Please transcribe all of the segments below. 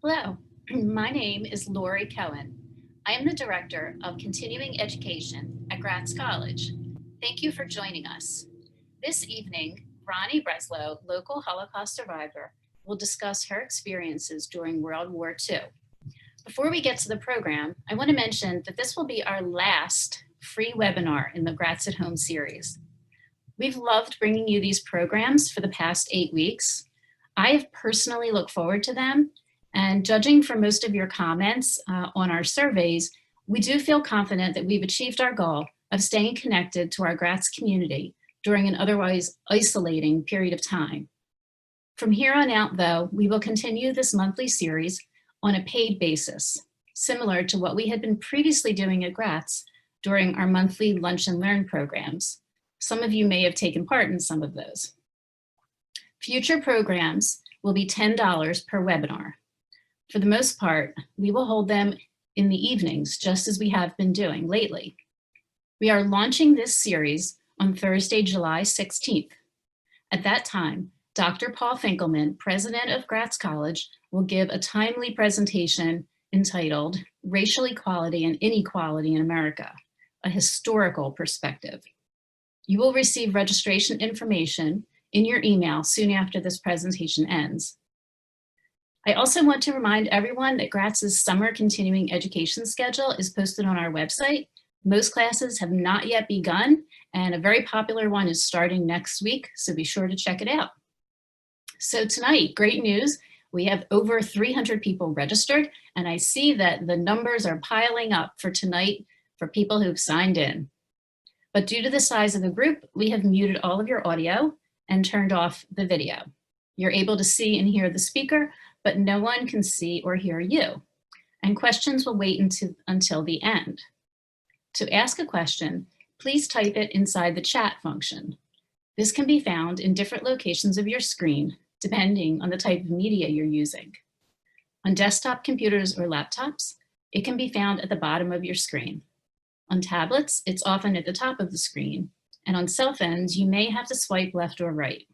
Hello, my name is Lori Cohen. I am the Director of Continuing Education at Gratz College. Thank you for joining us. This evening, Ronnie Breslow, local Holocaust survivor, will discuss her experiences during World War II. Before we get to the program, I want to mention that this will be our last free webinar in the Gratz at Home series. We've loved bringing you these programs for the past 8 weeks. I have personally looked forward to them, and judging from most of your comments on our surveys, we do feel confident that we've achieved our goal of staying connected to our Gratz community during an otherwise isolating period of time. From here on out, though, we will continue this monthly series on a paid basis, similar to what we had been previously doing at Gratz during our monthly Lunch and Learn programs. Some of you may have taken part in some of those. Future programs will be $10 per webinar. For the most part, we will hold them in the evenings, just as we have been doing lately. We are launching this series on Thursday, July 16th. At that time, Dr. Paul Finkelman, president of Gratz College, will give a timely presentation entitled Racial Equality and Inequality in America, a Historical Perspective. You will receive registration information in your email soon after this presentation ends. I also want to remind everyone that Gratz's summer continuing education schedule is posted on our website. Most classes have not yet begun, and a very popular one is starting next week, so be sure to check it out. So tonight, great news, we have over 300 people registered, and I see that the numbers are piling up for tonight for people who've signed in. But due to the size of the group, we have muted all of your audio and turned off the video. You're able to see and hear the speaker, but no one can see or hear you. And questions will wait until the end. To ask a question, please type it inside the chat function. This can be found in different locations of your screen, depending on the type of media you're using. On desktop computers or laptops, it can be found at the bottom of your screen. On tablets, it's often at the top of the screen, and on cell phones, you may have to swipe left or right.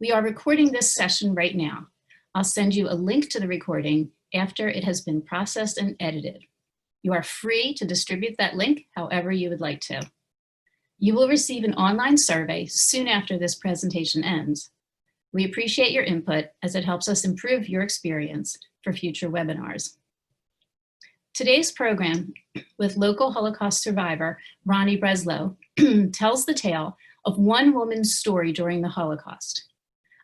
We are recording this session right now. I'll send you a link to the recording after it has been processed and edited. You are free to distribute that link however you would like to. You will receive an online survey soon after this presentation ends. We appreciate your input as it helps us improve your experience for future webinars. Today's program with local Holocaust survivor Ronnie Breslow tells the tale of one woman's story during the Holocaust.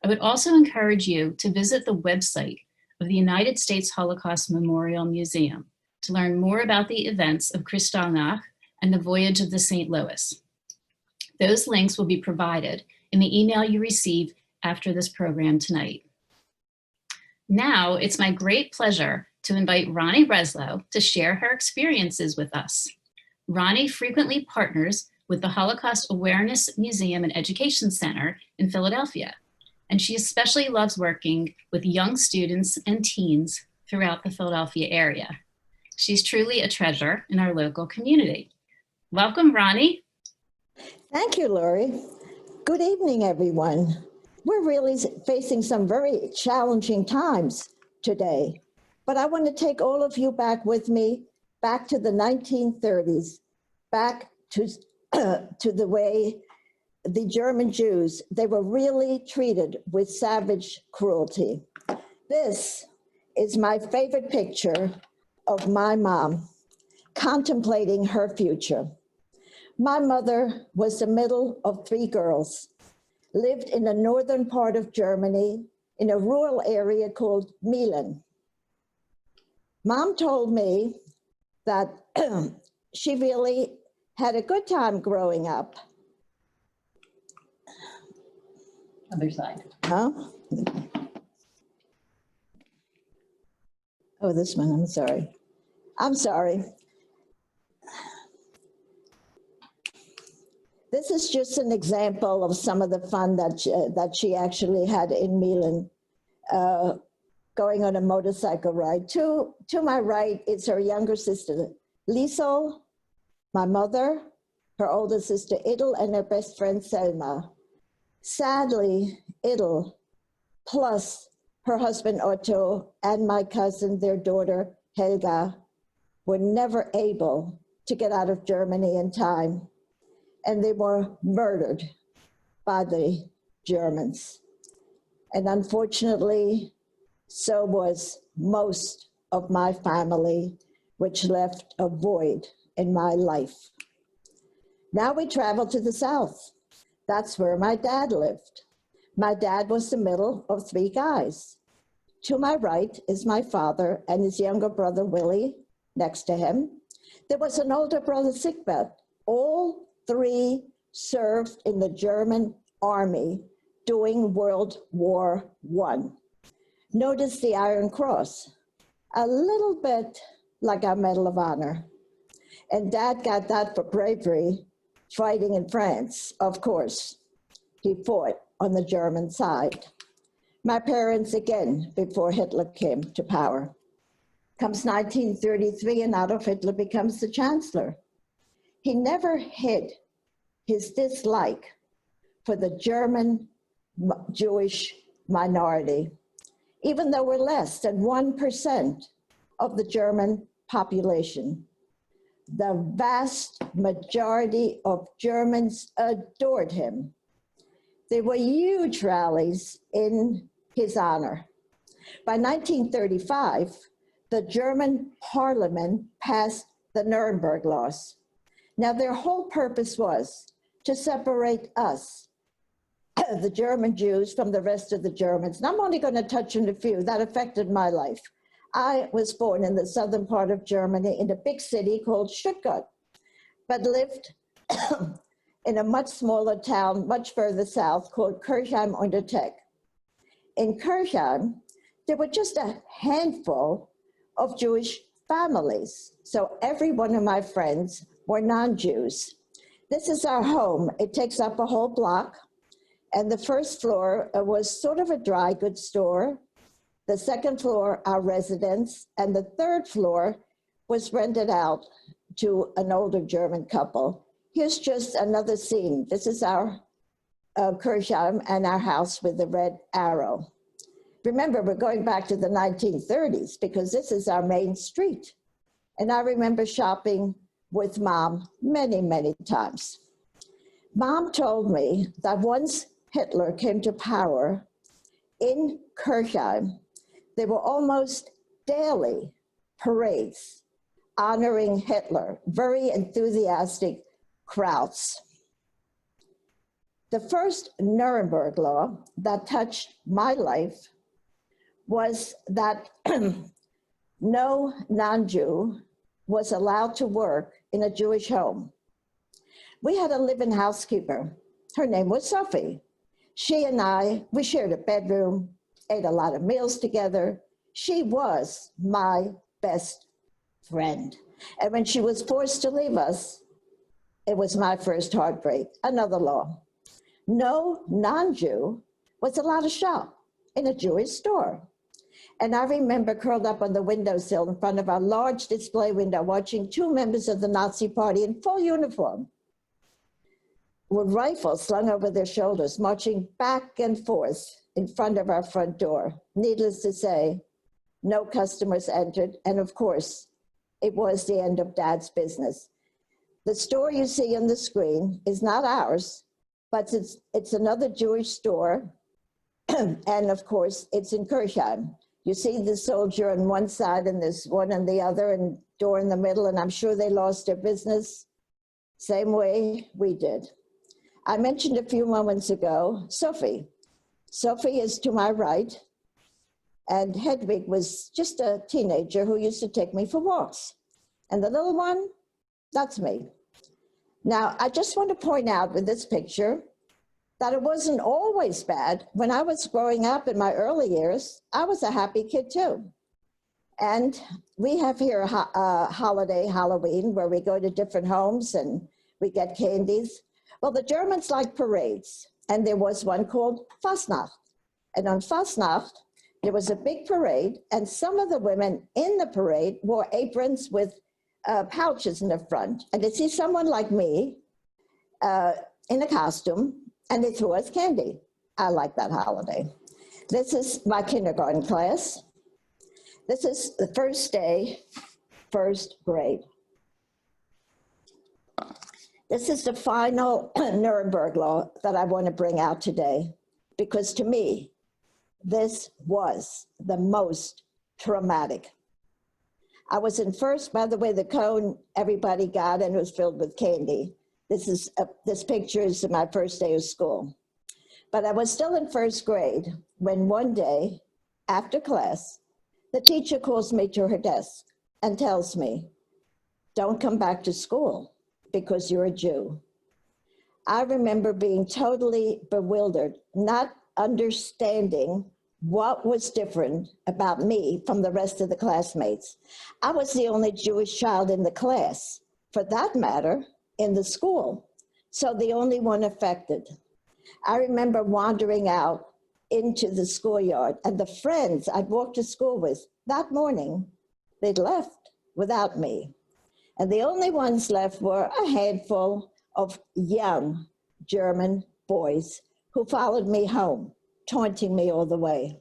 I would also encourage you to visit the website of the United States Holocaust Memorial Museum to learn more about the events of Kristallnacht and the voyage of the St. Louis. Those links will be provided in the email you receive after this program tonight. Now, it's my great pleasure to invite Ronnie Breslow to share her experiences with us. Ronnie frequently partners with the Holocaust Awareness Museum and Education Center in Philadelphia, and she especially loves working with young students and teens throughout the Philadelphia area. She's truly a treasure in our local community. Welcome, Ronnie. Thank you, Lori. Good evening, everyone. We're really facing some very challenging times today, but I want to take all of you back with me, back to the 1930s, back to the way the German Jews, they were really treated with savage cruelty. This is my favorite picture of my mom contemplating her future. My mother was the middle of 3 girls, lived in the northern part of Germany in a rural area called Milan. Mom told me that she really had a good time growing up. Other side. Huh? Oh, this one, I'm sorry. I'm sorry. This is just an example of some of the fun that she actually had in Milan, going on a motorcycle ride. To my right is her younger sister, Liesel, my mother, her older sister, Idel, and her best friend, Selma. Sadly, Idel, plus her husband Otto, and my cousin, their daughter Helga, were never able to get out of Germany in time, and they were murdered by the Germans. And unfortunately, so was most of my family, which left a void in my life. Now we travel to the south. That's where my dad lived. My dad was the middle of three guys. To my right is my father and his younger brother, Willie, next to him. There was an older brother, Siegbert. All three served in the German army during World War I. Notice the Iron Cross, a little bit like our Medal of Honor. And Dad got that for bravery, fighting in France, of course. He fought on the German side. My parents, again, before Hitler came to power. Comes 1933 and Adolf Hitler becomes the chancellor. He never hid his dislike for the German Jewish minority, even though we're less than 1% of the German population. The vast majority of Germans adored him. There were huge rallies in his honor. By 1935, the German parliament passed the Nuremberg laws. Now, their whole purpose was to separate us, the German Jews, from the rest of the Germans. And I'm only going to touch on a few that affected my life. I was born in the southern part of Germany in a big city called Stuttgart, but lived in a much smaller town, much further south, called Kirchheim unter Teck. In Kirchheim, there were just a handful of Jewish families. So every one of my friends were non-Jews. This is our home. It takes up a whole block. And the first floor was sort of a dry goods store. The second floor, our residence. And the third floor was rented out to an older German couple. Here's just another scene. This is our Kirchheim and our house with the red arrow. Remember, we're going back to the 1930s because this is our main street. And I remember shopping with Mom many, many times. Mom told me that once Hitler came to power in Kirchheim, there were almost daily parades honoring Hitler, very enthusiastic crowds. The first Nuremberg law that touched my life was that no non-Jew was allowed to work in a Jewish home. We had a live-in housekeeper. Her name was Sophie. She and I, we shared a bedroom, ate a lot of meals together. She was my best friend. And when she was forced to leave us, it was my first heartbreak. Another law. No non-Jew was allowed to shop in a Jewish store. And I remember curled up on the windowsill in front of our large display window, watching two members of the Nazi Party in full uniform, with rifles slung over their shoulders, marching back and forth in front of our front door. Needless to say, no customers entered. And of course, it was the end of Dad's business. The store you see on the screen is not ours, but it's another Jewish store. And of course, it's in Kirchheim. You see the soldier on one side and there's one on the other and door in the middle, and I'm sure they lost their business same way we did. I mentioned a few moments ago, Sophie. Sophie is to my right, and Hedwig was just a teenager who used to take me for walks. And the little one, that's me. Now, I just want to point out with this picture that it wasn't always bad. When I was growing up in my early years, I was a happy kid too. And we have here a holiday, Halloween, where we go to different homes and we get candies. Well, the Germans like parades, and there was one called Fastnacht. And on Fastnacht, there was a big parade, and some of the women in the parade wore aprons with pouches in the front. And they see someone like me in a costume, and they threw us candy. I like that holiday. This is my kindergarten class. This is the first day, first grade. This is the final Nuremberg law that I want to bring out today, because to me, this was the most traumatic. I was in first, by the way, the cone everybody got, and it was filled with candy. This picture is my first day of school. But I was still in first grade when one day, after class, the teacher calls me to her desk and tells me, "Don't come back to school because you're a Jew." I remember being totally bewildered, not understanding what was different about me from the rest of the classmates. I was the only Jewish child in the class, for that matter, in the school, so the only one affected. I remember wandering out into the schoolyard, and the friends I'd walked to school with that morning, they'd left without me. And the only ones left were a handful of young German boys who followed me home, taunting me all the way.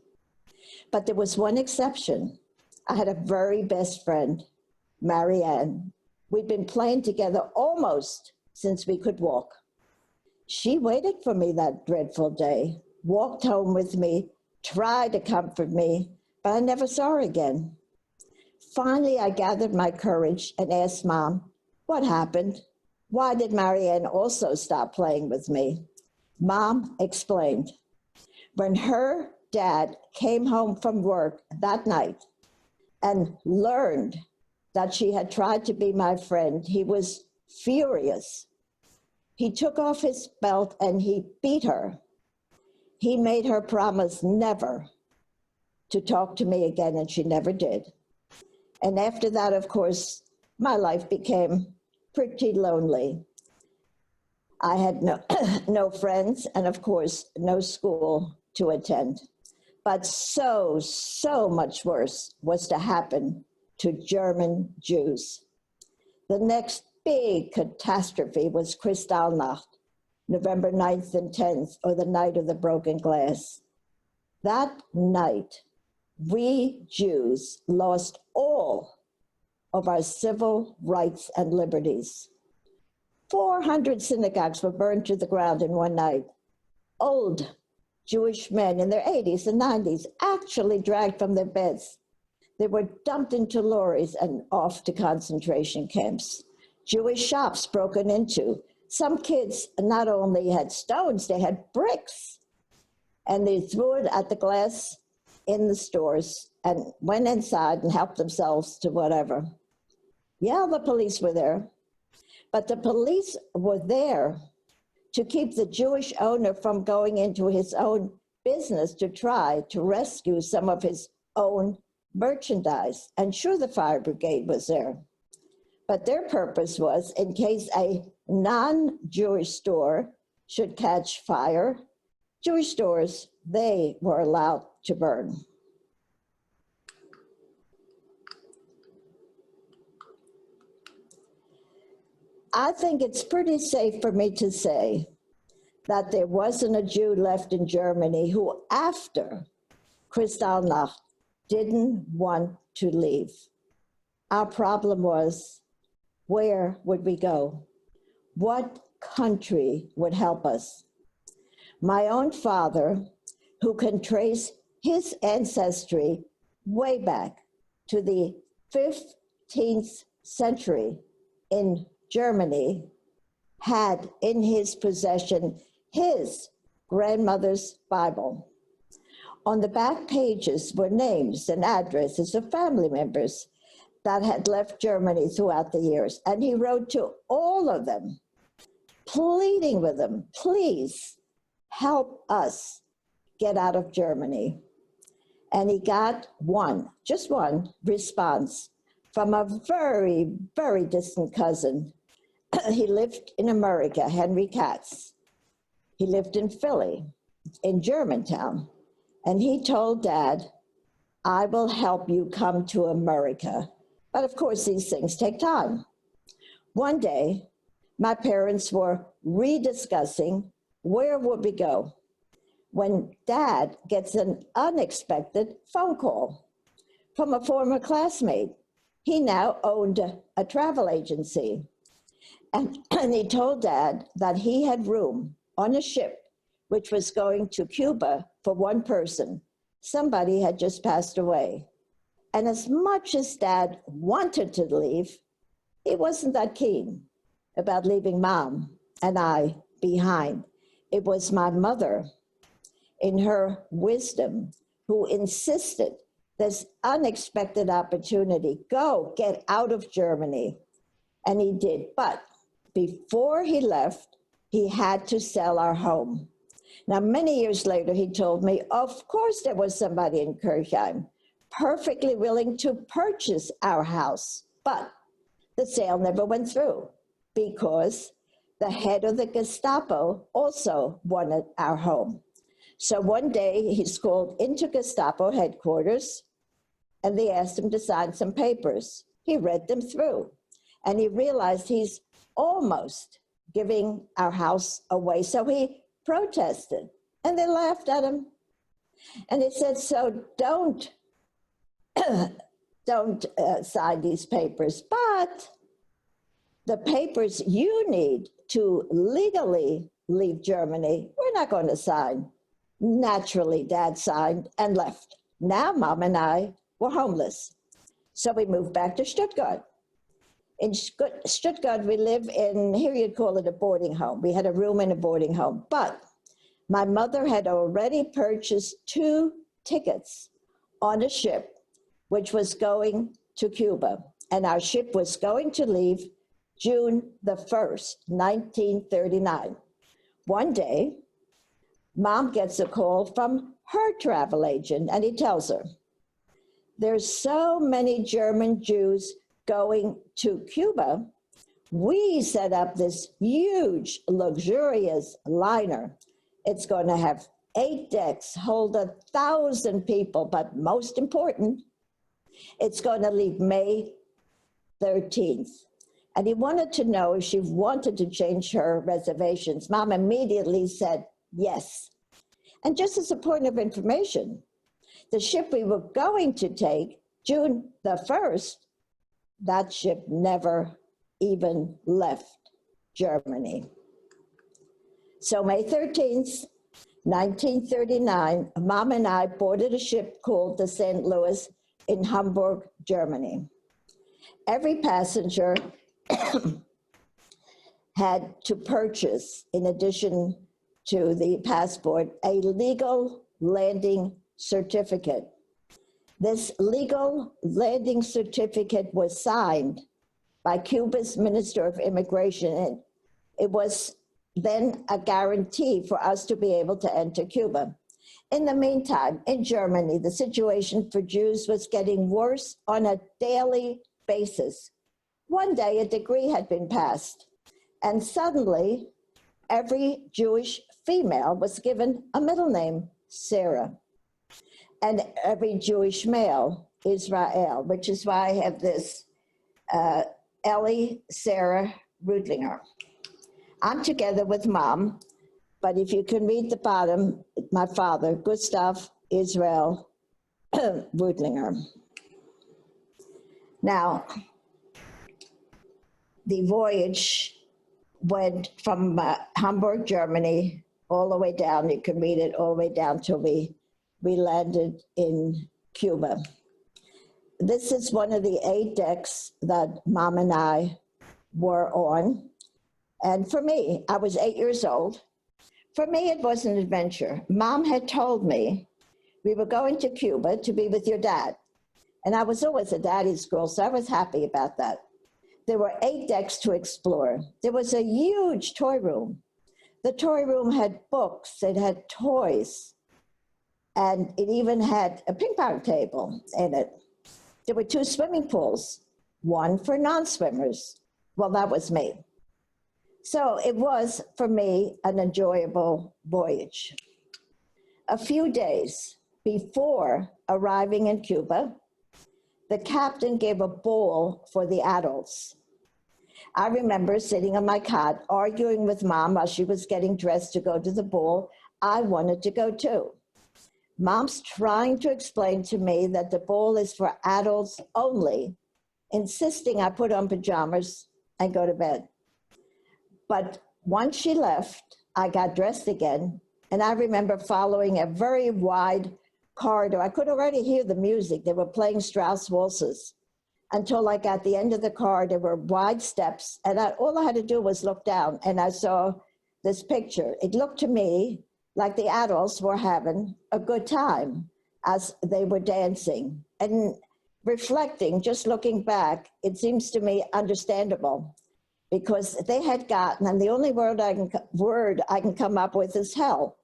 But there was one exception. I had a very best friend, Marianne. We'd been playing together almost since we could walk. She waited for me that dreadful day, walked home with me, tried to comfort me, but I never saw her again. Finally, I gathered my courage and asked Mom, what happened? Why did Marianne also stop playing with me? Mom explained. When her dad came home from work that night and learned that she had tried to be my friend, he was furious. He took off his belt and he beat her. He made her promise never to talk to me again, and she never did. And after that, of course, my life became pretty lonely. I had no friends, and of course, no school to attend. But so much worse was to happen to German Jews. The next big catastrophe was Kristallnacht, November 9th and 10th, or the night of the broken glass. That night, we Jews lost all of our civil rights and liberties. 400 synagogues were burned to the ground in one night. Old Jewish men in their 80s and 90s actually dragged from their beds. They were dumped into lorries and off to concentration camps. Jewish shops broken into. Some kids not only had stones, they had bricks. And they threw it at the glass in the stores and went inside and helped themselves to whatever. Yeah, the police were there. But the police were there to keep the Jewish owner from going into his own business to try to rescue some of his own merchandise. And sure, the fire brigade was there. But their purpose was, in case a non-Jewish store should catch fire, Jewish stores, they were allowed to burn. I think it's pretty safe for me to say that there wasn't a Jew left in Germany who, after Kristallnacht, didn't want to leave. Our problem was, where would we go? What country would help us? My own father, who can trace his ancestry way back to the 15th century in Germany, had in his possession his grandmother's Bible. On the back pages were names and addresses of family members that had left Germany throughout the years. And he wrote to all of them, pleading with them, please help us get out of Germany. And he got one, just one response from a very, very distant cousin. He lived in America, Henry Gratz. He lived in Philly, in Germantown. And he told Dad, I will help you come to America. But of course, these things take time. One day, my parents were rediscussing where would we go. when Dad gets an unexpected phone call from a former classmate. He now owned a travel agency. And he told Dad that he had room on a ship which was going to Cuba for one person. Somebody had just passed away. And as much as Dad wanted to leave, he wasn't that keen about leaving Mom and I behind. It was my mother, in her wisdom, who insisted this unexpected opportunity, go, get out of Germany. And he did. But before he left, he had to sell our home. Now, many years later, he told me, of course, there was somebody in Kirchheim perfectly willing to purchase our house, but the sale never went through because the head of the Gestapo also wanted our home. So one day he's called into Gestapo headquarters and they asked him to sign some papers. He read them through and he realized he's almost giving our house away. So he protested and they laughed at him. And he said, so don't sign these papers, but the papers you need to legally leave Germany, we're not going to sign. Naturally, Dad signed and left. Now Mom and I were homeless. So we moved back to Stuttgart. In Stuttgart, we live in, here you'd call it a boarding home. We had a room in a boarding home. But my mother had already purchased 2 tickets on a ship which was going to Cuba. And our ship was going to leave June the 1st, 1939. One day, Mom gets a call from her travel agent, and he tells her, there's so many German Jews going to Cuba, we set up this huge, luxurious liner. It's going to have 8 decks, hold 1,000 people, but most important, it's going to leave May 13th. And he wanted to know if she wanted to change her reservations. Mom immediately said yes. And just as a point of information, the ship we were going to take, June the 1st, that ship never even left Germany. So May 13th, 1939, Mom and I boarded a ship called the St. Louis in Hamburg, Germany. Every passenger had to purchase, in addition to the passport, a legal landing certificate. This legal landing certificate was signed by Cuba's Minister of Immigration, and it was then a guarantee for us to be able to enter Cuba. In the meantime, in Germany, the situation for Jews was getting worse on a daily basis. One day, a decree had been passed, and suddenly, every Jewish female was given a middle name, Sarah, and every Jewish male, Israel, which is why I have this Ellie Sarah Rudlinger. I'm together with Mom, but if you can read the bottom, my father, Gustav Israel Rudlinger. Now, the voyage went from Hamburg, Germany, all the way down. You can read it all the way down till we landed in Cuba. This is one of the 8 decks that Mom and I were on. And for me, I was 8 years old. For me, it was an adventure. Mom had told me we were going to Cuba to be with your dad. And I was always a daddy's girl, so I was happy about that. There were 8 decks to explore. There was a huge toy room. The toy room had books, it had toys, and it even had a ping pong table in it. There were 2 swimming pools, one for non-swimmers. Well, that was me. So it was, for me, an enjoyable voyage. A few days before arriving in Cuba, the captain gave a ball for the adults. I remember sitting on my cot, arguing with Mom while she was getting dressed to go to the ball. I wanted to go too. Mom's trying to explain to me that the ball is for adults only, insisting I put on pajamas and go to bed. But once she left, I got dressed again, and I remember following a very wide corridor. I could already hear the music. They were playing Strauss waltzes until like at the end of the corridor, there were wide steps, and all I had to do was look down, and I saw this picture. It looked to me like the adults were having a good time as they were dancing. And reflecting, just looking back, it seems to me understandable, because they had gotten, and the only word I can come up with is hell.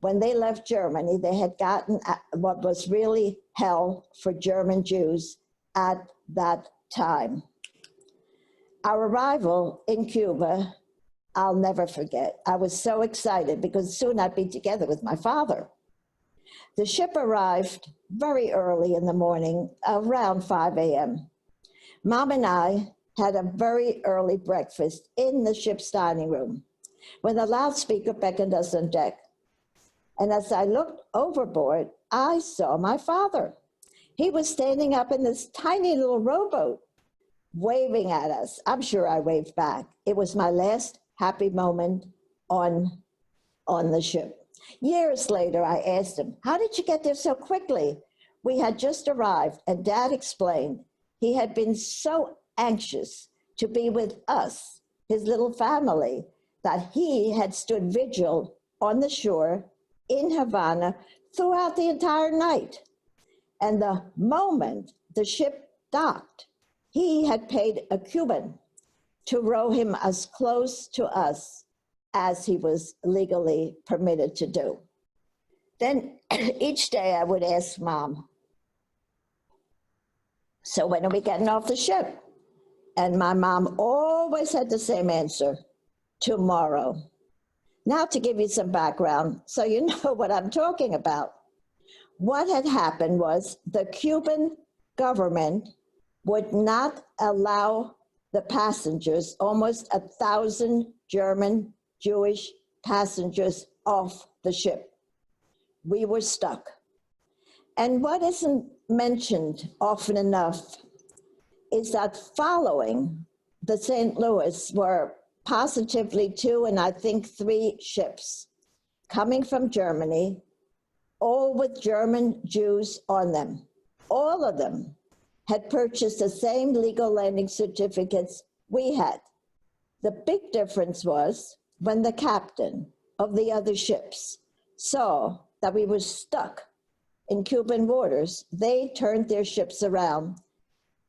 When they left Germany, they had gotten what was really hell for German Jews at that time. Our arrival in Cuba, I'll never forget. I was so excited because soon I'd be together with my father. The ship arrived very early in the morning, around 5 a.m. Mom and I had a very early breakfast in the ship's dining room when the loudspeaker beckoned us on deck. And as I looked overboard, I saw my father. He was standing up in this tiny little rowboat, waving at us. I'm sure I waved back. It was my last happy moment on the ship. Years later, I asked him, "How did you get there so quickly?" We had just arrived, and Dad explained he had been so anxious to be with us, his little family, that he had stood vigil on the shore in Havana throughout the entire night. And the moment the ship docked, he had paid a Cuban to row him as close to us as he was legally permitted to do. Then each day I would ask Mom, "So when are we getting off the ship?" And my mom always had the same answer: "Tomorrow." Now to give you some background so you know what I'm talking about. What had happened was the Cuban government would not allow the passengers, almost 1,000 German Jewish passengers, off the ship. We were stuck. And what isn't mentioned often enough is that following the St. Louis were positively 2 and I think 3 ships coming from Germany, all with German Jews on them. All of them had purchased the same legal landing certificates we had. The big difference was when the captain of the other ships saw that we were stuck in Cuban waters, they turned their ships around.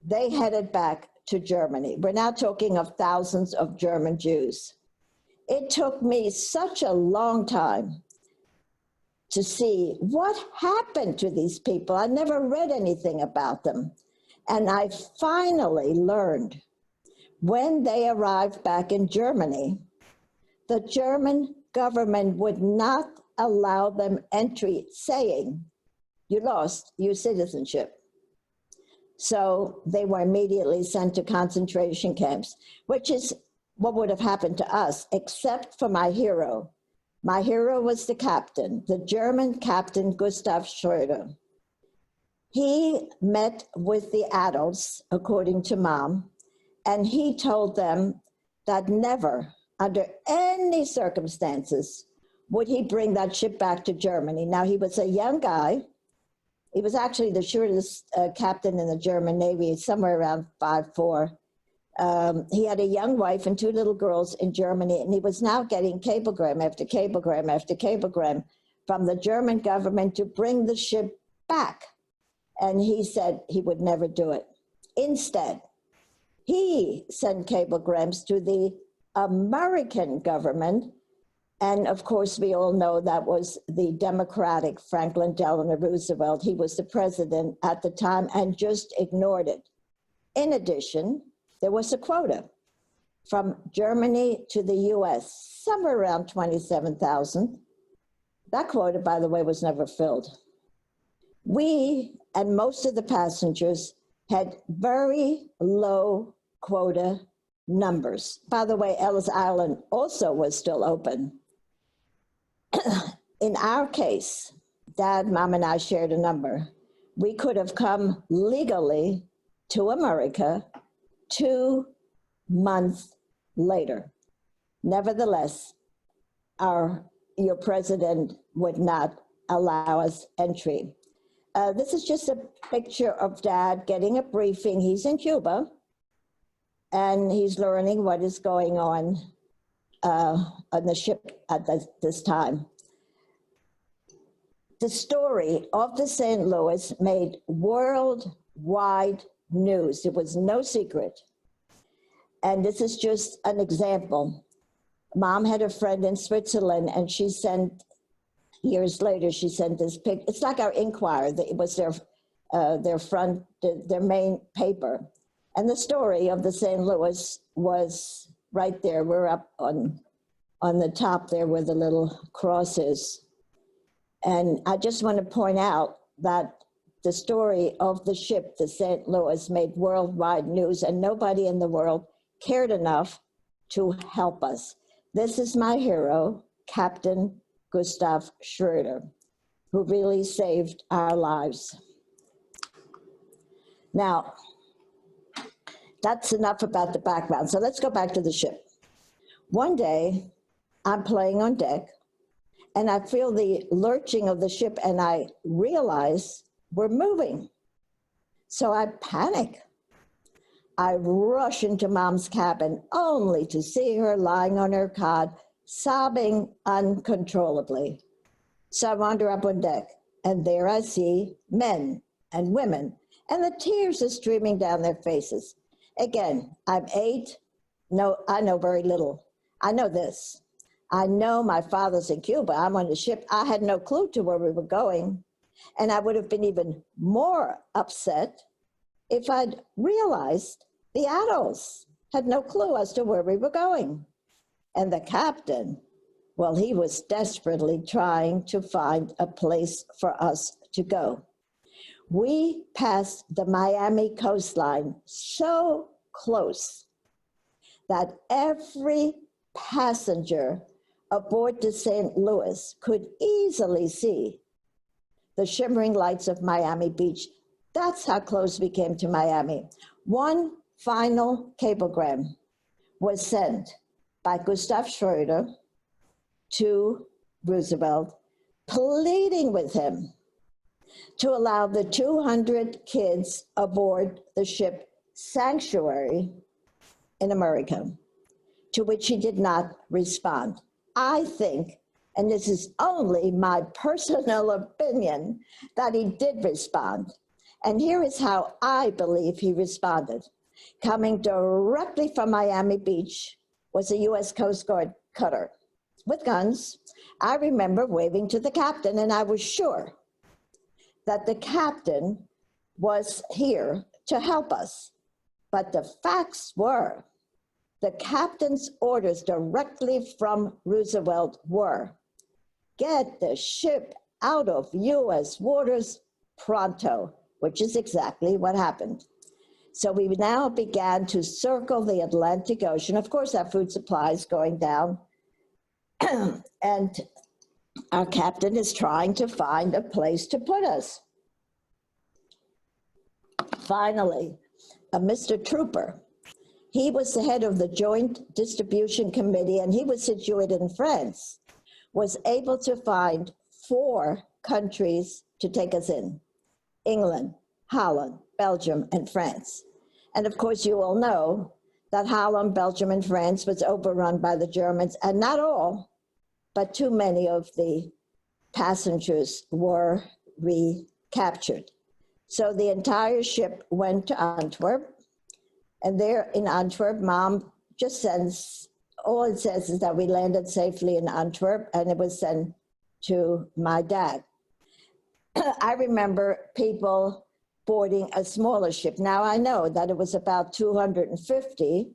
They headed back to Germany. We're now talking of thousands of German Jews. It took me such a long time to see what happened to these people. I never read anything about them. And I finally learned when they arrived back in Germany, the German government would not allow them entry, saying, "You lost your citizenship." So they were immediately sent to concentration camps, which is what would have happened to us, except for my hero. My hero was the captain, the German captain, Gustav Schröder. He met with the adults, according to Mom, and he told them that never, under any circumstances, would he bring that ship back to Germany. Now, he was a young guy. He was actually the shortest captain in the German Navy, somewhere around 5'4". He had a young wife and 2 little girls in Germany, and he was now getting cablegram after cablegram after cablegram from the German government to bring the ship back. And he said he would never do it. Instead, he sent cablegrams to the American government. And of course, we all know that was the Democratic Franklin Delano Roosevelt. He was the president at the time and just ignored it. In addition, there was a quota from Germany to the US, somewhere around 27,000. That quota, by the way, was never filled. We and most of the passengers had very low quota numbers. By the way, Ellis Island also was still open. In our case, Dad, Mom, and I shared a number. We could have come legally to America 2 months later. Nevertheless, your president would not allow us entry. This is just a picture of Dad getting a briefing. He's in Cuba, and he's learning what is going on the ship at this time. The story of the St. Louis made worldwide news. It was no secret. And this is just an example. Mom had a friend in Switzerland, and she sent, years later, she sent this pic. It's like our Inquirer. It was their main paper. And the story of the St. Louis was right there. We're up on the top there where the little cross is. And I just want to point out that the story of the ship, the St. Louis, made worldwide news, and nobody in the world cared enough to help us. This is my hero, Captain Gustav Schroeder, who really saved our lives. Now, that's enough about the background. So let's go back to the ship. One day, I'm playing on deck, and I feel the lurching of the ship, and I realize we're moving. So I panic. I rush into Mom's cabin, only to see her lying on her cot, sobbing uncontrollably. So I wander up on deck, and there I see men and women, and the tears are streaming down their faces. Again, I'm 8. No, I know very little. I know this. I know my father's in Cuba. I'm on the ship. I had no clue to where we were going. And I would have been even more upset if I'd realized the adults had no clue as to where we were going. And the captain, well, he was desperately trying to find a place for us to go. We passed the Miami coastline so close that every passenger aboard the St. Louis could easily see the shimmering lights of Miami Beach. That's how close we came to Miami. One final cablegram was sent by Gustav Schroeder to Roosevelt, pleading with him to allow the 200 kids aboard the ship Sanctuary in America, to which he did not respond. I think, and this is only my personal opinion, that he did respond. And here is how I believe he responded. Coming directly from Miami Beach was a U.S. Coast Guard cutter with guns. I remember waving to the captain, and I was sure that the captain was here to help us. But the facts were, the captain's orders directly from Roosevelt were, get the ship out of U.S. waters pronto, which is exactly what happened. So we now began to circle the Atlantic Ocean. Of course, our food supply is going down. And our captain is trying to find a place to put us. Finally, Mr. Trooper, he was the head of the Joint Distribution Committee, and he was situated in France, was able to find 4 countries to take us in: England, Holland, Belgium, and France. And of course, you all know that Holland, Belgium, and France was overrun by the Germans, and not all, but too many of the passengers were recaptured. So the entire ship went to Antwerp, and there in Antwerp, Mom just sends, all it says is that we landed safely in Antwerp, and it was sent to my dad. I remember people boarding a smaller ship. Now I know that it was about 250,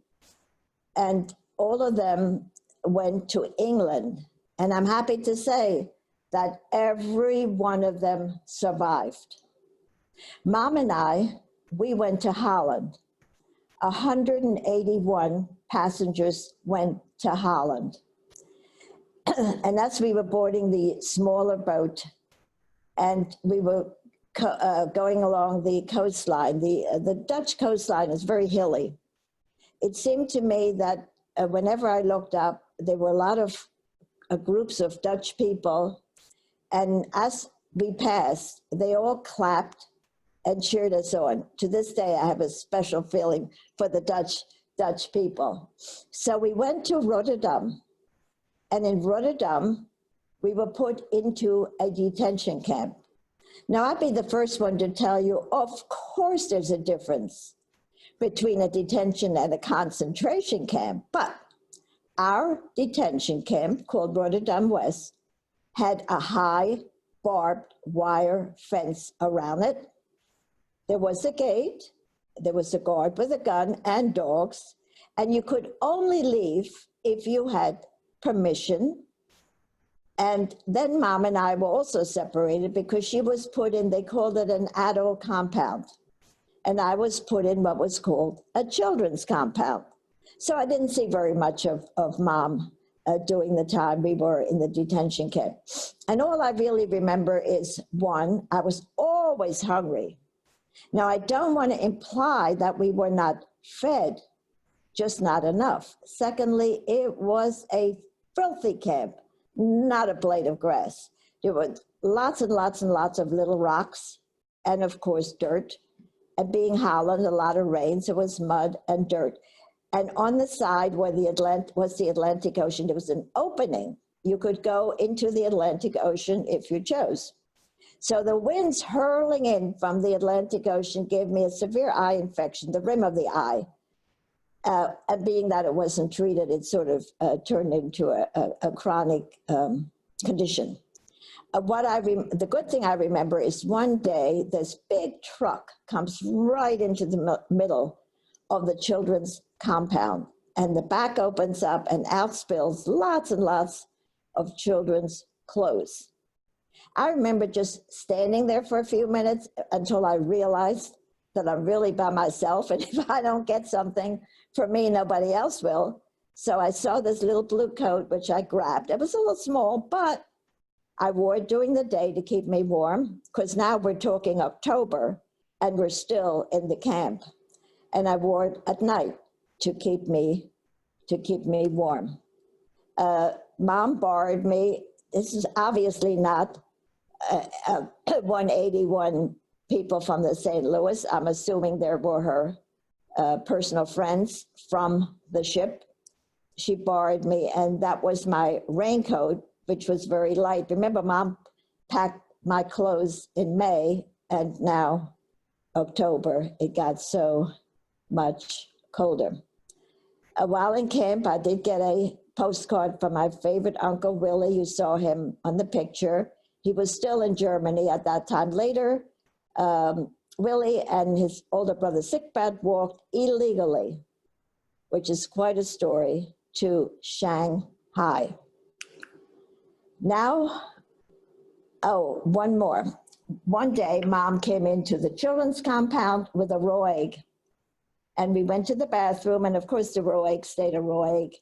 and all of them went to England. And I'm happy to say that every one of them survived. Mom and I, we went to Holland. 181 passengers went to Holland. And as we were boarding the smaller boat, and we were going along the coastline, the Dutch coastline is very hilly. It seemed to me that whenever I looked up, there were a lot of groups of Dutch people, and as we passed, they all clapped and cheered us on. To this day, I have a special feeling for the Dutch people. So we went to Rotterdam, and in Rotterdam, we were put into a detention camp. Now, I'd be the first one to tell you, of course there's a difference between a detention and a concentration camp, but our detention camp, called Rotterdam West, had a high barbed wire fence around it. There was a gate, there was a guard with a gun and dogs, and you could only leave if you had permission. And then Mom and I were also separated because she was put in, they called it an adult compound. And I was put in what was called a children's compound. So I didn't see very much of Mom during the time we were in the detention camp. And all I really remember is, one, I was always hungry. Now, I don't want to imply that we were not fed, just not enough. Secondly, it was a filthy camp, not a blade of grass. There were lots and lots and lots of little rocks and, of course, dirt. And being Holland, a lot of rain, so it was mud and dirt. And on the side where was the Atlantic Ocean, there was an opening. You could go into the Atlantic Ocean if you chose. So the winds hurling in from the Atlantic Ocean gave me a severe eye infection, the rim of the eye. And being that it wasn't treated, it sort of turned into a chronic condition. The good thing I remember is one day this big truck comes right into the middle of the children's compound, and the back opens up and out spills lots and lots of children's clothes. I remember just standing there for a few minutes until I realized that I'm really by myself, and if I don't get something for me, nobody else will. So I saw this little blue coat, which I grabbed. It was a little small, but I wore it during the day to keep me warm, because now we're talking October, and we're still in the camp. And I wore it at night to keep me warm. Mom borrowed me. This is obviously not 181 people from the St. Louis. I'm assuming there were her personal friends from the ship. She borrowed me, and that was my raincoat, which was very light. Remember, Mom packed my clothes in May, and now October, it got so much colder. While in camp, I did get a postcard from my favorite Uncle Willie. You saw him on the picture. He was still in Germany at that time. Later, Willie and his older brother Sigbert walked illegally, which is quite a story, to Shanghai. Now, one more. One day, Mom came into the children's compound with a raw egg. And we went to the bathroom, and of course the raw egg stayed a raw egg.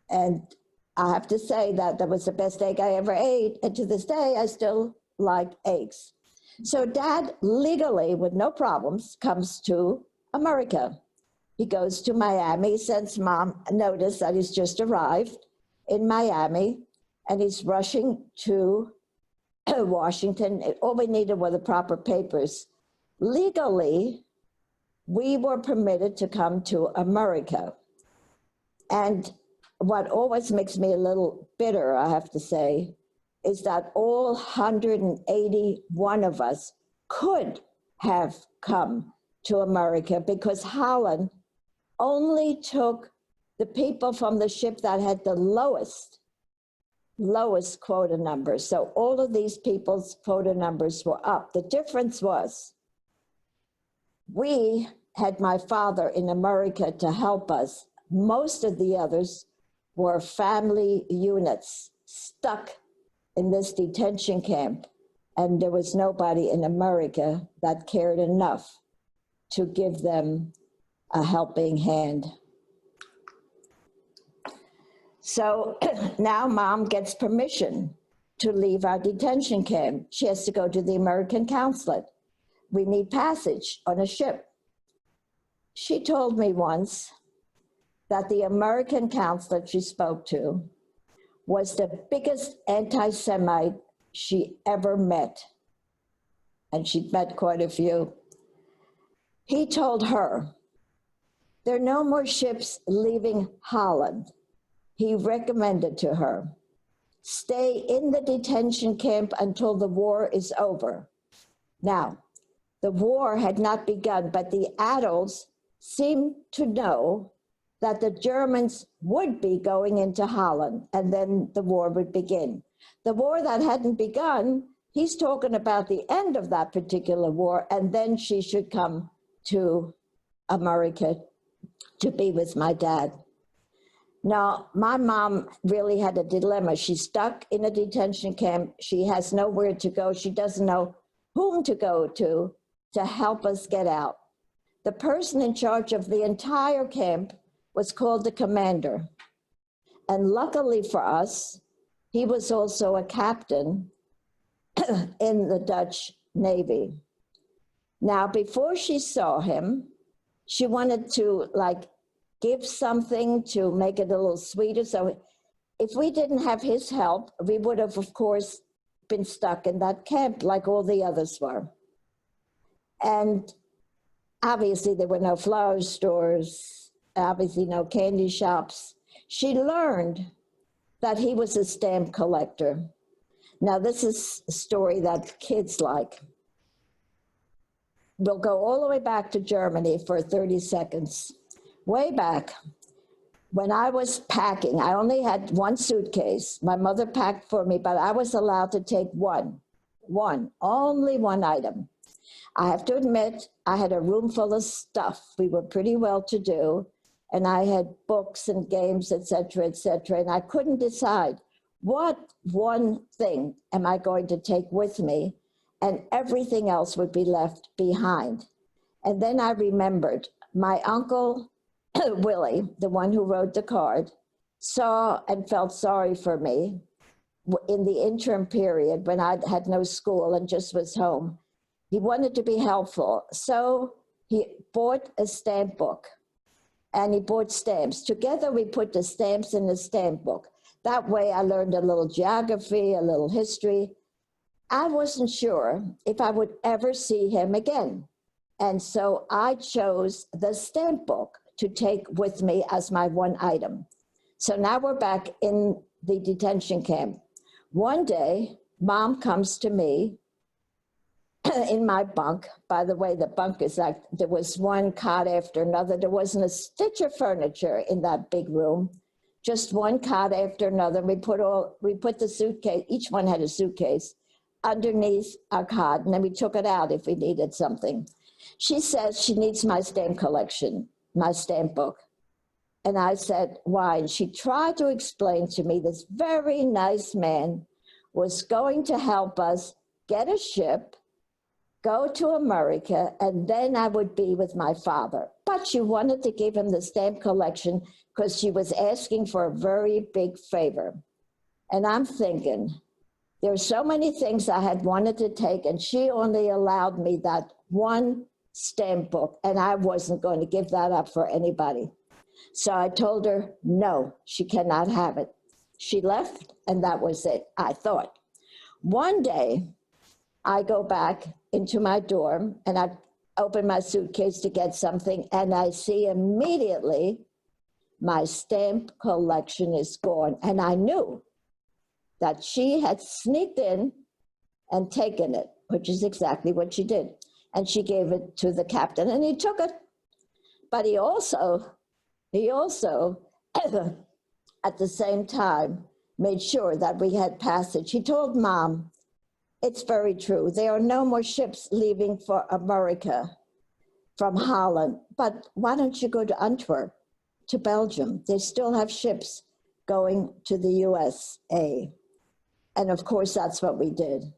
And I have to say that that was the best egg I ever ate. And to this day, I still like eggs. So Dad, legally, with no problems, comes to America. He goes to Miami, sends Mom a notice that he's just arrived in Miami, and he's rushing to Washington. All we needed were the proper papers. Legally, we were permitted to come to America. And what always makes me a little bitter, I have to say, is that all 181 of us could have come to America because Holland only took the people from the ship that had the lowest quota numbers. So all of these people's quota numbers were up. The difference was we had my father in America to help us. Most of the others were family units stuck in this detention camp, and there was nobody in America that cared enough to give them a helping hand. So now Mom gets permission to leave our detention camp. She has to go to the American consulate. We need passage on a ship. She told me once that the American consulate she spoke to was the biggest anti-Semite she ever met. And she'd met quite a few. He told her, there are no more ships leaving Holland. He recommended to her, stay in the detention camp until the war is over. Now, the war had not begun, but the adults seemed to know that the Germans would be going into Holland and then the war would begin. The war that hadn't begun, he's talking about the end of that particular war, and then she should come to America to be with my dad. Now, my mom really had a dilemma. She's stuck in a detention camp. She has nowhere to go. She doesn't know whom to go to help us get out. The person in charge of the entire camp was called the commander. And luckily for us, he was also a captain in the Dutch Navy. Now, before she saw him, she wanted to give something to make it a little sweeter. So if we didn't have his help, we would have, of course, been stuck in that camp like all the others were. And obviously there were no flower stores, obviously no candy shops. She learned that he was a stamp collector. Now this is a story that kids like. We'll go all the way back to Germany for 30 seconds. Way back, when I was packing, I only had one suitcase. My mother packed for me, but I was allowed to take only one item. I have to admit, I had a room full of stuff. We were pretty well-to-do, and I had books and games, et cetera, and I couldn't decide what one thing am I going to take with me, and everything else would be left behind. And then I remembered my uncle, Willie, the one who wrote the card, saw and felt sorry for me in the interim period when I had no school and just was home. He wanted to be helpful, so he bought a stamp book and he bought stamps. Together we put the stamps in the stamp book. That way I learned a little geography, a little history. I wasn't sure if I would ever see him again. And so I chose the stamp book to take with me as my one item. So now we're back in the detention camp. One day, Mom comes to me in my bunk. By the way, the bunk is like, there was one cot after another. There wasn't a stitch of furniture in that big room, just one cot after another. We put the suitcase, each one had a suitcase, underneath our cot, and then we took it out if we needed something. She says she needs my stamp collection, my stamp book. And I said, why? And she tried to explain to me this very nice man was going to help us get a ship, go to America, and then I would be with my father. But she wanted to give him the stamp collection because she was asking for a very big favor. And I'm thinking, there are so many things I had wanted to take, and she only allowed me that one stamp book, and I wasn't going to give that up for anybody. So I told her, no, she cannot have it. She left, and that was it, I thought. One day, I go back into my dorm, and I open my suitcase to get something, and I see immediately my stamp collection is gone. And I knew that she had sneaked in and taken it, which is exactly what she did. And she gave it to the captain, and he took it. But he also at the same time, made sure that we had passage. He told Mom, it's very true. There are no more ships leaving for America from Holland, but why don't you go to Antwerp, to Belgium? They still have ships going to the USA. And of course, that's what we did.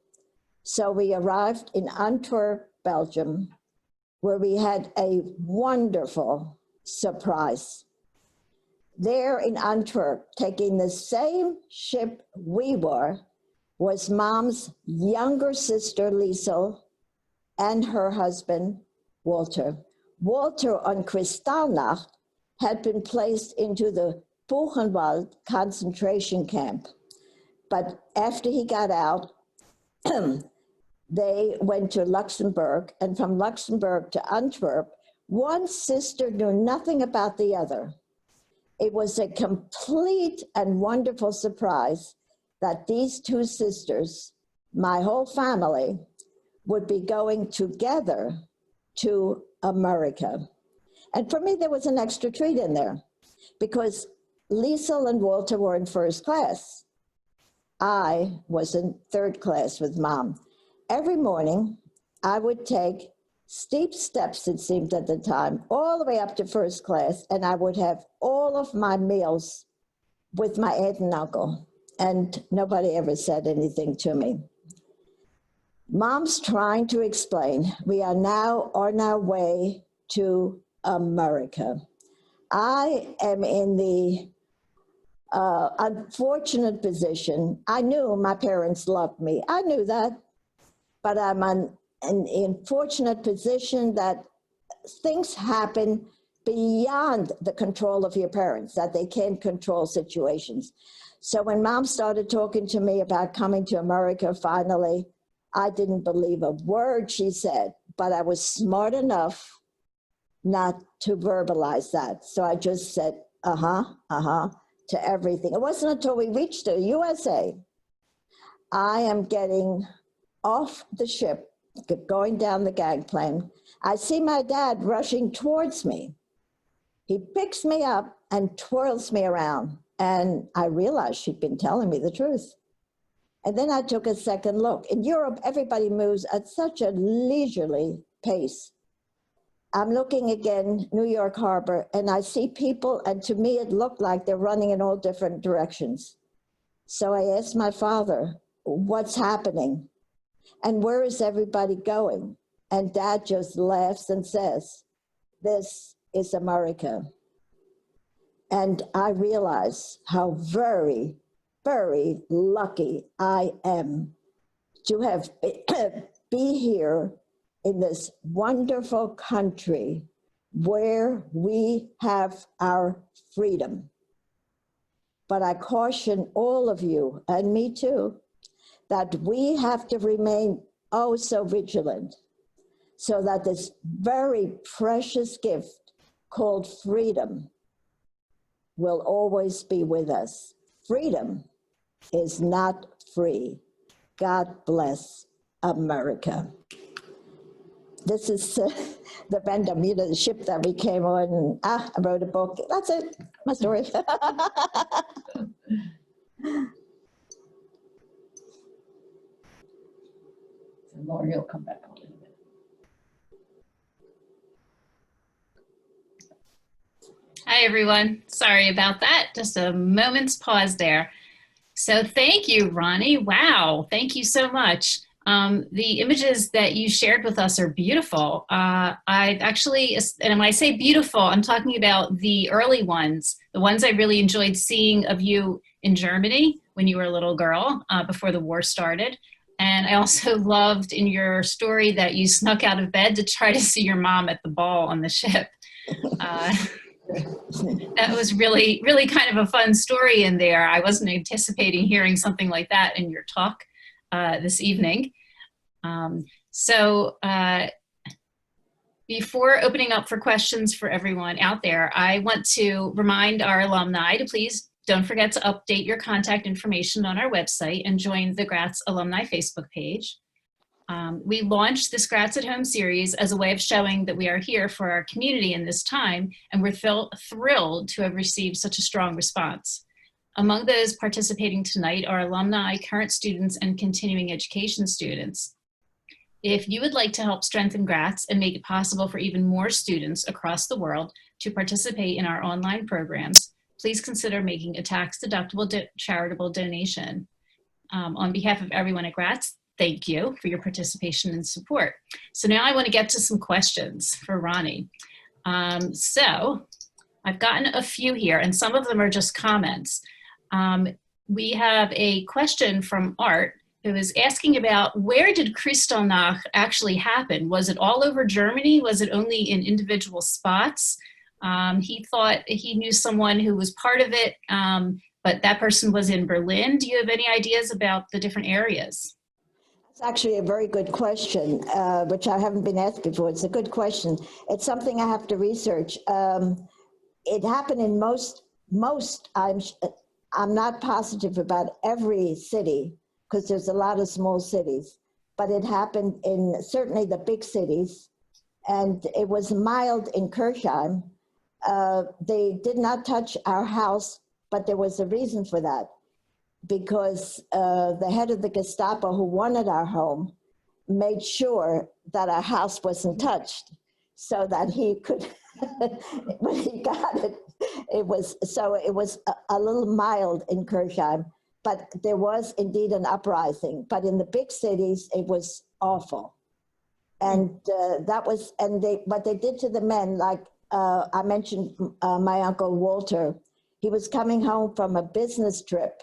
So we arrived in Antwerp, Belgium, where we had a wonderful surprise. There in Antwerp, taking the same ship we were, was Mom's younger sister, Liesel, and her husband, Walter. Walter on Kristallnacht had been placed into the Buchenwald concentration camp. But after he got out, they went to Luxembourg, and from Luxembourg to Antwerp, one sister knew nothing about the other. It was a complete and wonderful surprise that these two sisters, my whole family, would be going together to America. And for me, there was an extra treat in there because Liesel and Walter were in first class. I was in third class with Mom. Every morning, I would take steep steps, it seemed at the time, all the way up to first class, and I would have all of my meals with my aunt and uncle, and nobody ever said anything to me. Mom's trying to explain, we are now on our way to America. I am in the unfortunate position. I knew my parents loved me. I knew that, but I'm in an unfortunate position that things happen beyond the control of your parents, that they can't control situations. So when Mom started talking to me about coming to America finally, I didn't believe a word she said, but I was smart enough not to verbalize that. So I just said, to everything. It wasn't until we reached the USA, I am getting off the ship, going down the gangplank. I see my dad rushing towards me. He picks me up and twirls me around. And I realized she'd been telling me the truth. And then I took a second look. In Europe, everybody moves at such a leisurely pace. I'm looking again, New York Harbor, and I see people, and to me, it looked like they're running in all different directions. So I asked my father, what's happening? And where is everybody going? And Dad just laughs and says, this is America. And I realize how very, very lucky I am to have be here in this wonderful country where we have our freedom. But I caution all of you, and me too, that we have to remain oh so vigilant so that this very precious gift called freedom will always be with us. Freedom is not free. God bless America. This is the Vendom, you know, the ship that we came on, and I wrote a book. That's it, my story. Lori will come back on in a minute. Hi, everyone. Sorry about that. Just a moment's pause there. So thank you, Ronnie. Wow. Thank you so much. The images that you shared with us are beautiful. I actually, and when I say beautiful, I'm talking about the early ones, the ones I really enjoyed seeing of you in Germany when you were a little girl before the war started. And I also loved in your story that you snuck out of bed to try to see your mom at the ball on the ship. That was really, really kind of a fun story in there. I wasn't anticipating hearing something like that in your talk this evening. Before opening up for questions for everyone out there, I want to remind our alumni to please don't forget to update your contact information on our website and join the Gratz Alumni Facebook page. We launched this Gratz at Home series as a way of showing that we are here for our community in this time, and we're thrilled to have received such a strong response. Among those participating tonight are alumni, current students, and continuing education students. If you would like to help strengthen Gratz and make it possible for even more students across the world to participate in our online programs, please consider making a tax-deductible charitable donation. On behalf of everyone at Gratz, thank you for your participation and support. So now I want to get to some questions for Ronnie. I've gotten a few here, and some of them are just comments. We have a question from Art, who is asking about, where did Kristallnacht actually happen? Was it all over Germany? Was it only in individual spots? He thought he knew someone who was part of it, but that person was in Berlin. Do you have any ideas about the different areas? It's actually a very good question, which I haven't been asked before. It's a good question. It's something I have to research. It happened in most. I'm not positive about every city because there's a lot of small cities, but it happened in certainly the big cities, and it was mild in Kirchheim. They did not touch our house, but there was a reason for that, because the head of the Gestapo, who wanted our home, made sure that our house wasn't touched so that he could, when he got it, it was a little mild in Kirchheim, but there was indeed an uprising. But in the big cities, it was awful. And what they did to the men, like I mentioned my uncle Walter, he was coming home from a business trip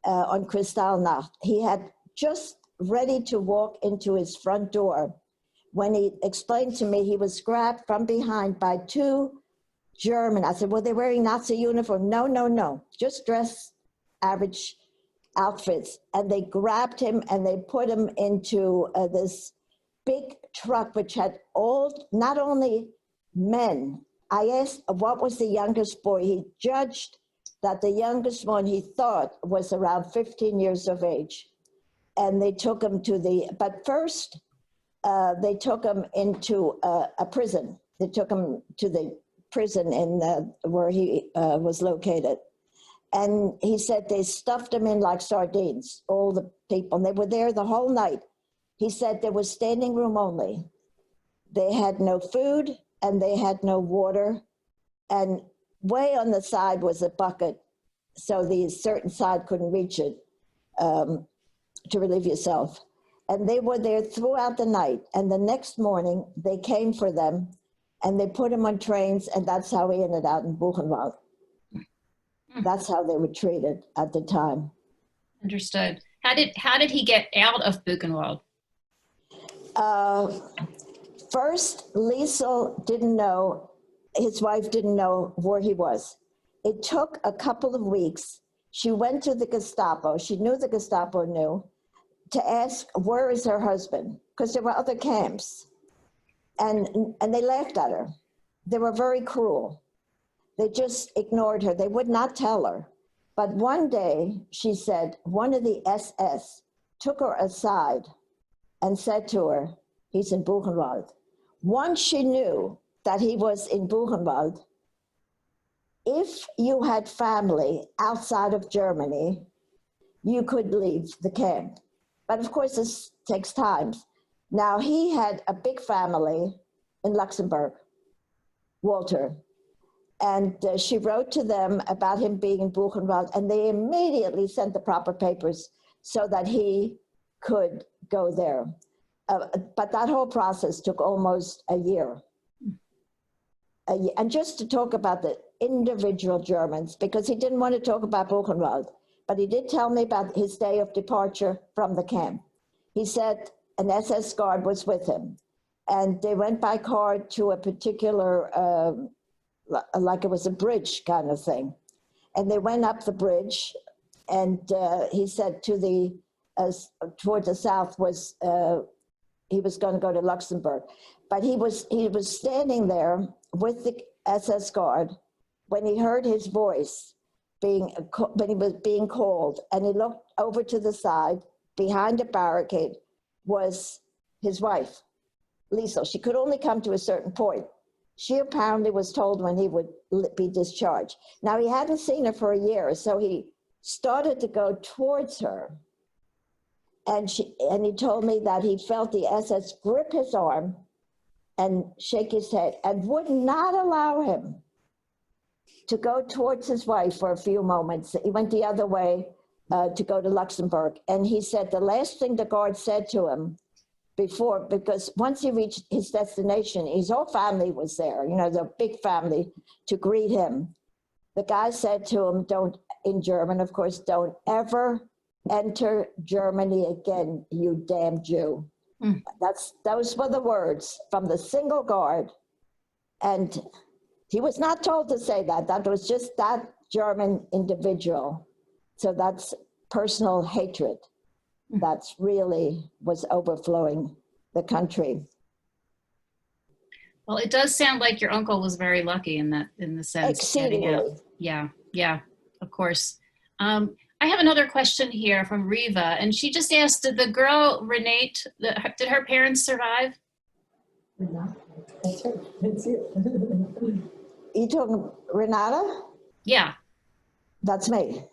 on Kristallnacht. He had just ready to walk into his front door when he explained to me he was grabbed from behind by two German. I said, were they wearing Nazi uniform? No, just dress average outfits. And they grabbed him and they put him into this big truck, which had not only men. I asked what was the youngest boy. He judged that the youngest one he thought was around 15 years of age. And they took him but first they took him into a prison. They took him to the prison where he was located. And he said they stuffed him in like sardines, all the people. And they were there the whole night. He said there was standing room only. They had no food and they had no water. And way on the side was a bucket, so the certain side couldn't reach it to relieve yourself. And they were there throughout the night. And the next morning, they came for them, and they put him on trains, and that's how he ended out in Buchenwald. That's how they were treated at the time. Understood. How did he get out of Buchenwald? First, Liesel didn't know, his wife didn't know where he was. It took a couple of weeks. She went to the Gestapo. She knew the Gestapo knew, to ask, where is her husband? Because there were other camps. And they laughed at her. They were very cruel. They just ignored her. They would not tell her. But one day, she said, one of the SS took her aside and said to her, he's in Buchenwald. Once she knew that he was in Buchenwald, if you had family outside of Germany, you could leave the camp. But of course, this takes time. Now, he had a big family in Luxembourg, Walter. And she wrote to them about him being in Buchenwald, and they immediately sent the proper papers so that he could go there. But that whole process took almost a year. And just to talk about the individual Germans, because he didn't want to talk about Buchenwald, but he did tell me about his day of departure from the camp. He said an SS guard was with him, and they went by car to a particular, like it was a bridge kind of thing. And they went up the bridge, and he said toward the south was, he was going to go to Luxembourg. But he was standing there with the SS guard when he heard his voice when he was being called, and he looked over to the side. Behind a barricade was his wife, Liesel. She could only come to a certain point. She apparently was told when he would be discharged. Now, he hadn't seen her for a year, so he started to go towards her. And he told me that he felt the SS grip his arm and shake his head and would not allow him to go towards his wife for a few moments. He went the other way to go to Luxembourg. And he said the last thing the guard said to him before, because once he reached his destination, his whole family was there, you know, the big family to greet him. The guy said to him, in German, of course, don't ever enter Germany again, you damn Jew. Mm. Those were the words from the single guard. And he was not told to say that. That was just that German individual. So that's personal hatred. That's really was overflowing the country. Well, it does sound like your uncle was very lucky in the sense of getting out. Exceedingly. Yeah, of course. I have another question here from Riva, and she just asked, did the girl Renate, did her parents survive? That's her. That's it. You talking Renata? Yeah. That's me.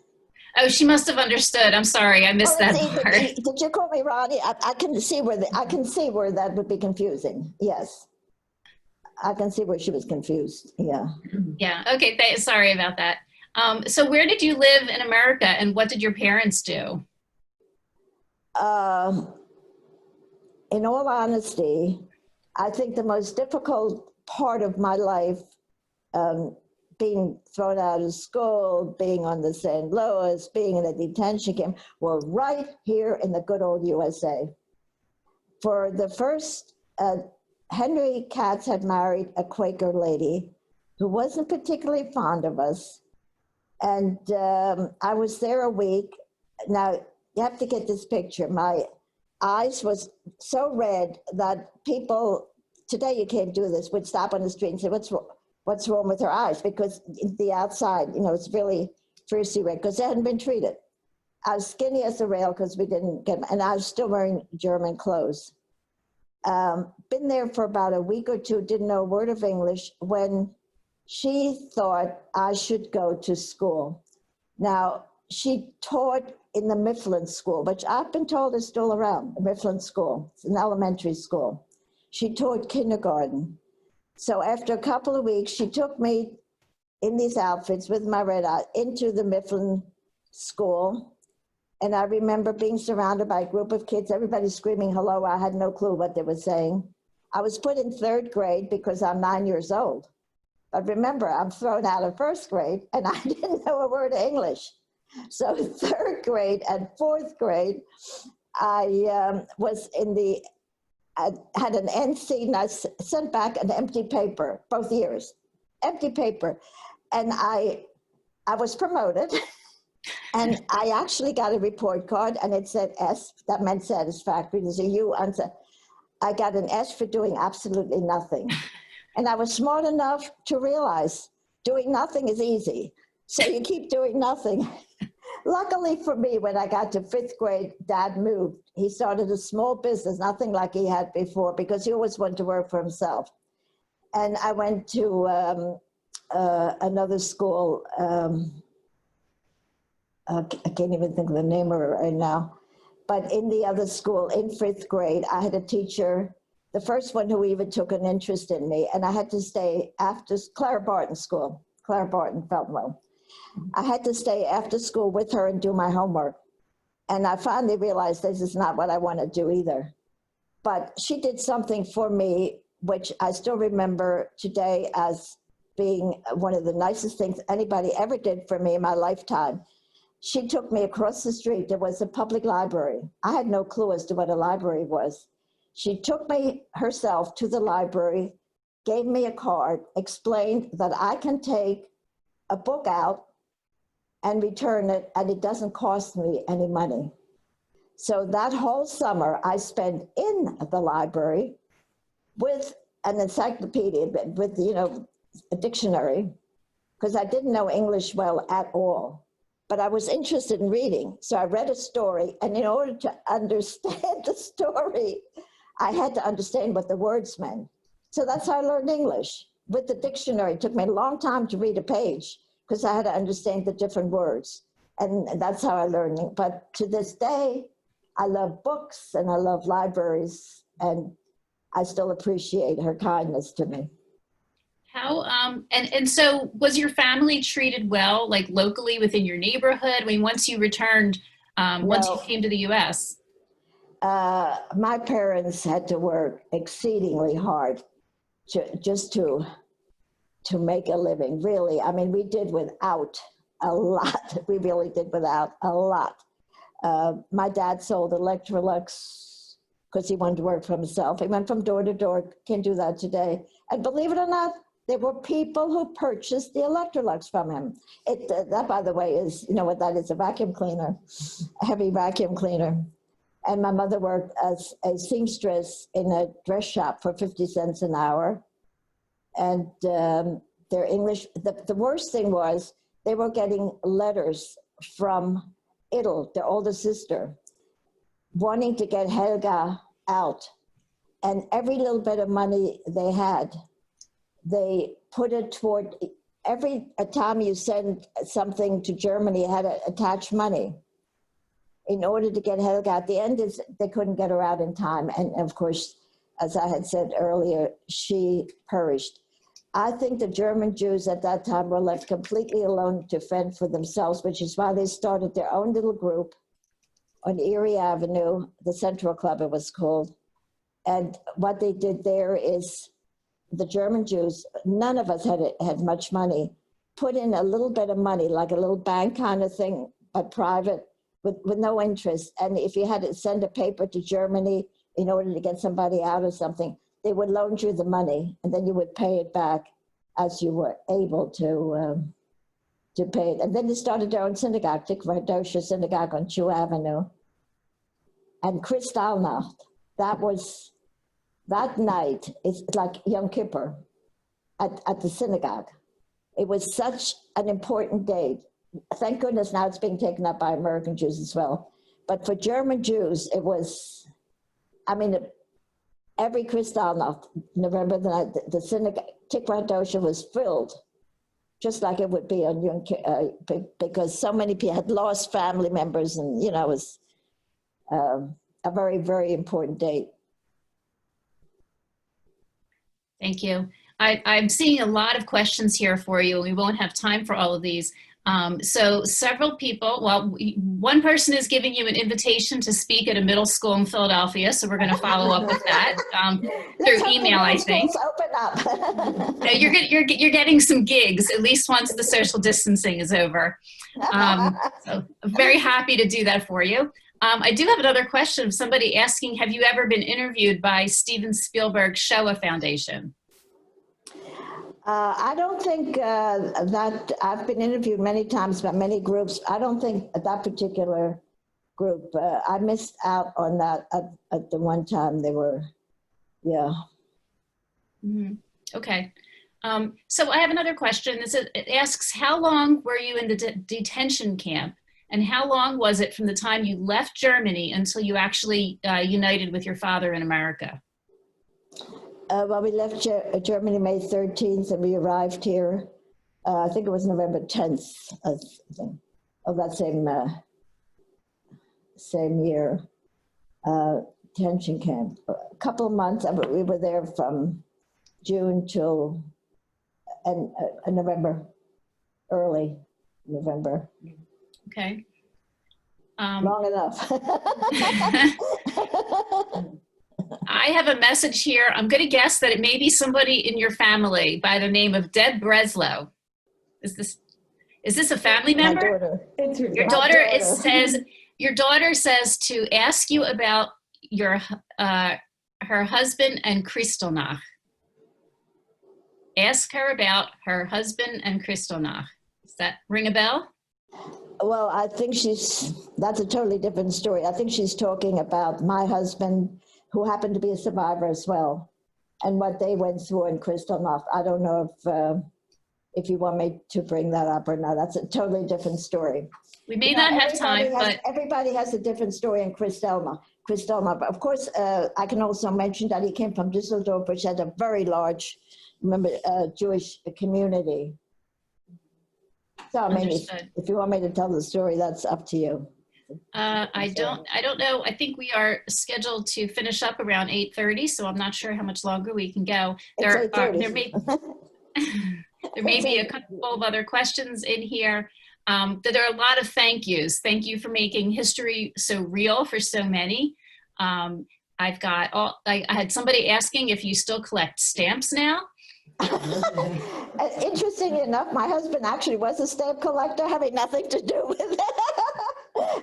Oh, she must have understood. I'm sorry, I missed that part. Did you call me Ronnie? I can see where that would be confusing. Yes, I can see where she was confused. Yeah. Yeah. Okay. Sorry about that. So where did you live in America, and what did your parents do? In all honesty, I think the most difficult part of my life, being thrown out of school, being on the St. Louis, being in a detention camp, were right here in the good old USA. For the first, Henry Katz had married a Quaker lady who wasn't particularly fond of us. And I was there a week. Now, you have to get this picture. My eyes was so red that people, today you can't do this, would stop on the street and say, what's wrong with her eyes? Because the outside, you know, it's really fiercely red because they hadn't been treated. I was skinny as a rail because we didn't get, and I was still wearing German clothes. Been there for about a week or two, didn't know a word of English, when she thought I should go to school. Now, she taught in the Mifflin School, which I've been told is still around, the Mifflin School. It's an elementary school. She taught kindergarten. So after a couple of weeks, she took me in these outfits with my red eye into the Mifflin School. And I remember being surrounded by a group of kids, everybody screaming hello. I had no clue what they were saying. I was put in third grade because I'm 9 years old. But remember, I'm thrown out of first grade and I didn't know a word of English. So third grade and fourth grade, I was I had an NC and I sent back an empty paper, both years, empty paper. And I was promoted and I actually got a report card and it said S, that meant satisfactory. There's a U answer. I got an S for doing absolutely nothing. And I was smart enough to realize doing nothing is easy. So you keep doing nothing. Luckily for me, when I got to fifth grade, Dad moved. He started a small business, nothing like he had before, because he always wanted to work for himself. And I went to another school. I can't even think of the name of it right now. But in the other school, in fifth grade, I had a teacher, the first one who even took an interest in me, and I had to stay after Clara Barton School, Clara Barton, Feltwell. I had to stay after school with her and do my homework. And I finally realized this is not what I want to do either. But she did something for me, which I still remember today as being one of the nicest things anybody ever did for me in my lifetime. She took me across the street. There was a public library. I had no clue as to what a library was. She took me herself to the library, gave me a card, explained that I can take a book out and return it, and it doesn't cost me any money. So that whole summer I spent in the library with an encyclopedia, with, you know, a dictionary, because I didn't know English well at all, but I was interested in reading. So I read a story, and in order to understand the story, I had to understand what the words meant. So that's how I learned English, with the dictionary. It took me a long time to read a page, because I had to understand the different words. And that's how I learned it. But to this day, I love books and I love libraries, and I still appreciate her kindness to me. How, and so was your family treated well, like locally within your neighborhood? I mean, once you returned, once you came to the US? My parents had to work exceedingly hard just to make a living, really. I mean, we did without a lot. We really did without a lot. My dad sold Electrolux because he wanted to work for himself. He went from door to door, can't do that today. And believe it or not, there were people who purchased the Electrolux from him. That, by the way, is, you know what that is, a vacuum cleaner, a heavy vacuum cleaner. And my mother worked as a seamstress in a dress shop for 50 cents an hour. And their English, the worst thing was they were getting letters from Idel, their older sister, wanting to get Helga out. And every little bit of money they had, they put it toward, every time you send something to Germany, had to attach money in order to get Helga. At the end, they couldn't get her out in time. And of course, as I had said earlier, she perished. I think the German Jews at that time were left completely alone to fend for themselves, which is why they started their own little group on Erie Avenue, the Central Club it was called. And what they did there is the German Jews, none of us had much money, put in a little bit of money, like a little bank kind of thing, but private, with no interest. And if you had to send a paper to Germany in order to get somebody out or something, they would loan you the money, and then you would pay it back as you were able to pay it. And then they started their own synagogue, Tikva Synagogue on Chew Avenue. And Kristallnacht, that night, it's like Yom Kippur at the synagogue. It was such an important day. Thank goodness now it's being taken up by American Jews as well. But for German Jews, it was, I mean, every Kristallnacht, November the night, the synagogue, Tikva Dosha was filled, just like it would be on Yom Kippur, because so many people had lost family members, and you know, it was a very, very important date. Thank you. I'm seeing a lot of questions here for you. We won't have time for all of these. So several people, well, one person is giving you an invitation to speak at a middle school in Philadelphia, so we're going to follow up with that through email, I think. Open up. No, you're getting some gigs, at least once the social distancing is over. So I'm very happy to do that for you. I do have another question of somebody asking, have you ever been interviewed by Steven Spielberg's Shoah Foundation? I don't think that I've been interviewed many times by many groups. I don't think that particular group, I missed out on that at the one time they were, yeah. Mm-hmm. Okay. So I have another question. It asks, how long were you in the detention camp? And how long was it from the time you left Germany until you actually united with your father in America? Well, we left Germany May 13th, and we arrived here, I think it was November 10th of that same year, detention camp. A couple of months, we were there from June till November, early November. Okay. Long enough. I have a message here. I'm going to guess that it may be somebody in your family by the name of Deb Breslow. Is this a family member? My daughter. Your daughter says to ask you about her husband and Kristallnacht. Ask her about her husband and Kristallnacht. Does that ring a bell? Well, I think that's a totally different story. I think she's talking about my husband, who happened to be a survivor as well, and what they went through in Kristallnacht. I don't know if you want me to bring that up or not. That's a totally different story. We may not have time, but everybody has a different story in Kristallnacht. But of course, I can also mention that he came from Düsseldorf, which had a very large, Jewish community. So I mean, if you want me to tell the story, that's up to you. I don't know. I think we are scheduled to finish up around 8:30, so I'm not sure how much longer we can go. There may be a couple of other questions in here. There are a lot of thank yous. Thank you for making history so real for so many. I've got I had somebody asking if you still collect stamps now. Interesting enough, my husband actually was a stamp collector, having nothing to do with it.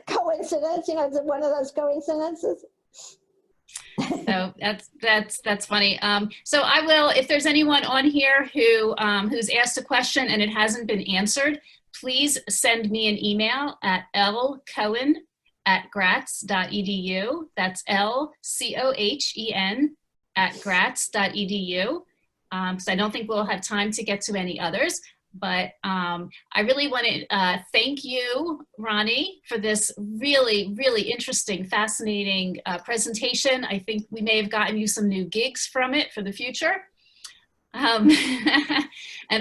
Coincidence, you know, it's one of those coincidences. So that's funny. So I will, if there's anyone on here who who's asked a question and it hasn't been answered, please send me an email at lcohen@gratz.edu. That's LCOHEN @gratz.edu. Because I don't think we'll have time to get to any others. But I really want to thank you, Ronnie, for this really, really interesting, fascinating presentation. I think we may have gotten you some new gigs from it for the future. And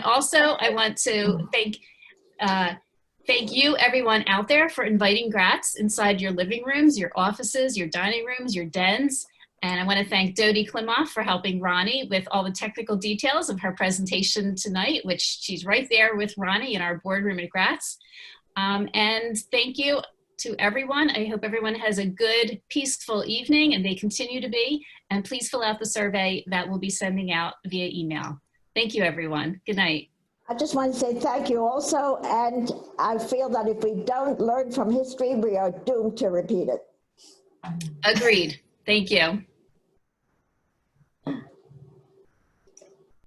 also, I want to thank you, everyone out there, for inviting Gratz inside your living rooms, your offices, your dining rooms, your dens. And I want to thank Dodie Klimoff for helping Ronnie with all the technical details of her presentation tonight, which she's right there with Ronnie in our boardroom at Gratz. And thank you to everyone. I hope everyone has a good, peaceful evening, and they continue to be. And please fill out the survey that we'll be sending out via email. Thank you, everyone. Good night. I just want to say thank you also, and I feel that if we don't learn from history, we are doomed to repeat it. Agreed. Thank you.